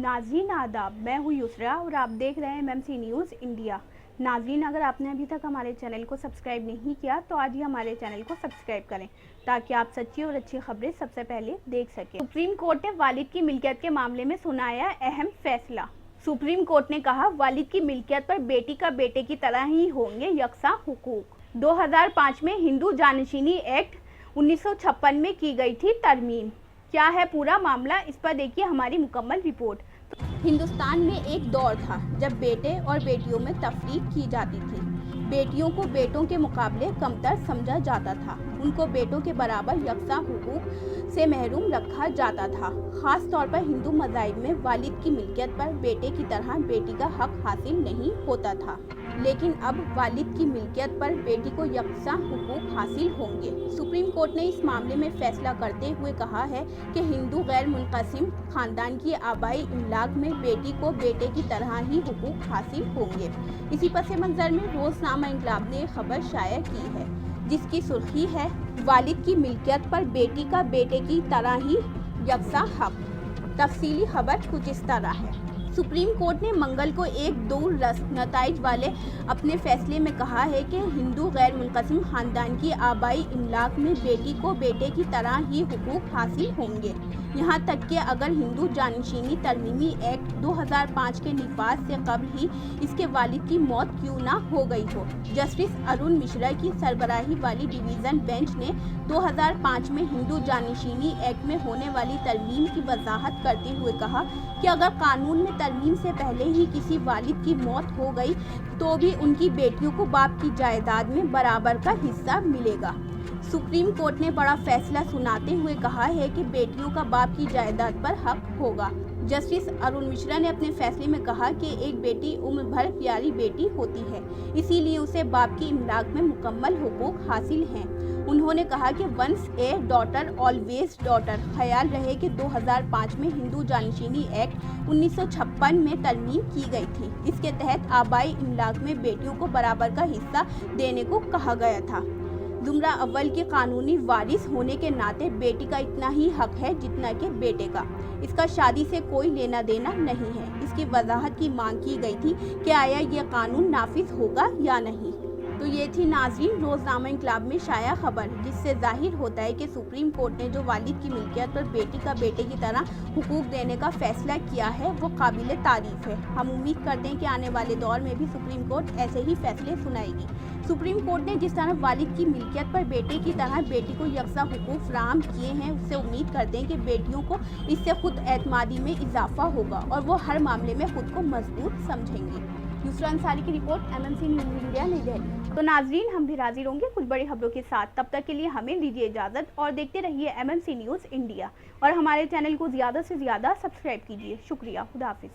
नाज़रीन आदाब, मैं हूँ युसरा और आप देख रहे हैं एमएमसी न्यूज़ इंडिया। नाज़रीन, अगर आपने अभी तक हमारे चैनल को सब्सक्राइब नहीं किया तो आज ही हमारे चैनल को सब्सक्राइब करें ताकि आप सच्ची और अच्छी खबरें सबसे पहले देख सकें। सुप्रीम कोर्ट ने वालिद की मिल्कियत के मामले में सुनाया अहम फैसला। सुप्रीम कोर्ट ने कहा, वालिद की मिल्कियत पर बेटी का बेटे की तरह ही होंगे यकसा हुकूक। 2005 में हिंदू जानशीनी एक्ट 1956 में की गई थी तरमीम। क्या है पूरा मामला, इस पर देखिए हमारी मुकम्मल रिपोर्ट। हिंदुस्तान में एक दौर था जब बेटे और बेटियों में तफरीक की जाती थी। बेटियों को बेटों के मुकाबले कमतर समझा जाता था। उनको बेटों के बराबर यकसा हुकूक से महरूम रखा जाता था। ख़ास तौर पर हिंदू मज़ाहिब में वालिद की मिल्कियत पर बेटे की तरह बेटी का हक हासिल नहीं होता था, लेकिन अब वालिद की मिल्कियत पर बेटी को यकसा हुकूक हासिल होंगे। सुप्रीम कोर्ट ने इस मामले में फैसला करते हुए कहा है कि हिंदू गैर मुनक़सिम ख़ानदान की आबाई इमलाक में बेटी को बेटे की तरह ही हुकूक हासिल होंगे। इसी पस मंज़र में रोज़नामा इंकलाब ने खबर शाया की है, जिसकी सुर्खी है, वालिद की मिल्कियत पर बेटी का बेटे की तरह ही यकसा हक। तफसीली खबर कुछ इस तरह है। सुप्रीम कोर्ट ने मंगल को एक दूररस नताइज वाले अपने फैसले में कहा है कि हिंदू गैर मुनक़सिम ख़ानदान की आबाई इमलाक में बेटी को बेटे की तरह ही हुकूक हासिल होंगे। यहाँ तक कि अगर हिंदू जानशीनी तरमीमी एक्ट 2005 के निफाज से कबल ही इसके वालिद की मौत क्यों ना हो गई हो। जस्टिस अरुण मिश्रा की सरबराही वाली डिवीज़न बेंच ने 2005 में हिंदू जानशीनी एक्ट में होने वाली तरमीम की वजाहत करते हुए कहा कि अगर कानून में तरमीम से पहले ही किसी वालिद की मौत हो गई तो भी उनकी बेटियों को बाप की जायदाद में बराबर का हिस्सा मिलेगा। सुप्रीम कोर्ट ने बड़ा फैसला सुनाते हुए कहा है कि बेटियों का बाप की जायदाद पर हक होगा। जस्टिस अरुण मिश्रा ने अपने फैसले में कहा कि एक बेटी उम्र भर प्यारी बेटी होती है, इसीलिए उसे बाप की इमलाक में मुकम्मल हुकूक हासिल हैं। उन्होंने कहा कि once a daughter always daughter. ख्याल रहे कि 2005 में हिंदू जानशीनी एक्ट 1956 में तरमीम की गई थी। इसके तहत आबाई इमलाक में बेटियों को बराबर का हिस्सा देने को कहा गया था। जुमरा अव्वल के कानूनी वारिस होने के नाते बेटी का इतना ही हक है जितना कि बेटे का। इसका शादी से कोई लेना देना नहीं है। इसकी वजाहत की मांग की गई थी कि आया ये कानून नाफिज होगा या नहीं। तो ये थी नाज़रीन रोज़नामा इंकलाब में शाया खबर, जिससे जाहिर होता है कि सुप्रीम कोर्ट ने जो वालिद की मिल्कियत पर बेटी का बेटे की तरह हुकूक देने का फैसला किया है वो काबिल तारीफ है। हम उम्मीद करते हैं कि आने वाले दौर में भी सुप्रीम कोर्ट ऐसे ही फैसले सुनाएगी। सुप्रीम कोर्ट ने जिस तरह वालिद की मिल्कियत पर बेटे की तरह बेटी को यकसा हुकूक फराहम किए हैं, उससे उम्मीद करते हैं कि बेटियों को इससे खुद एतमादी में इजाफा होगा और वो हर मामले में खुद को मजबूत समझेंगी। युसरा अंसारी की रिपोर्ट, एमएमसी न्यूज़ इंडिया, नई दिल्ली। तो नाजरीन, हम भी हाजिर होंगे कुछ बड़ी खबरों के साथ। तब तक के लिए हमें दीजिए इजाज़त और देखते रहिए एमएमसी न्यूज़ इंडिया और हमारे चैनल को ज़्यादा से ज़्यादा सब्सक्राइब कीजिए। शुक्रिया, खुदा हाफिज़।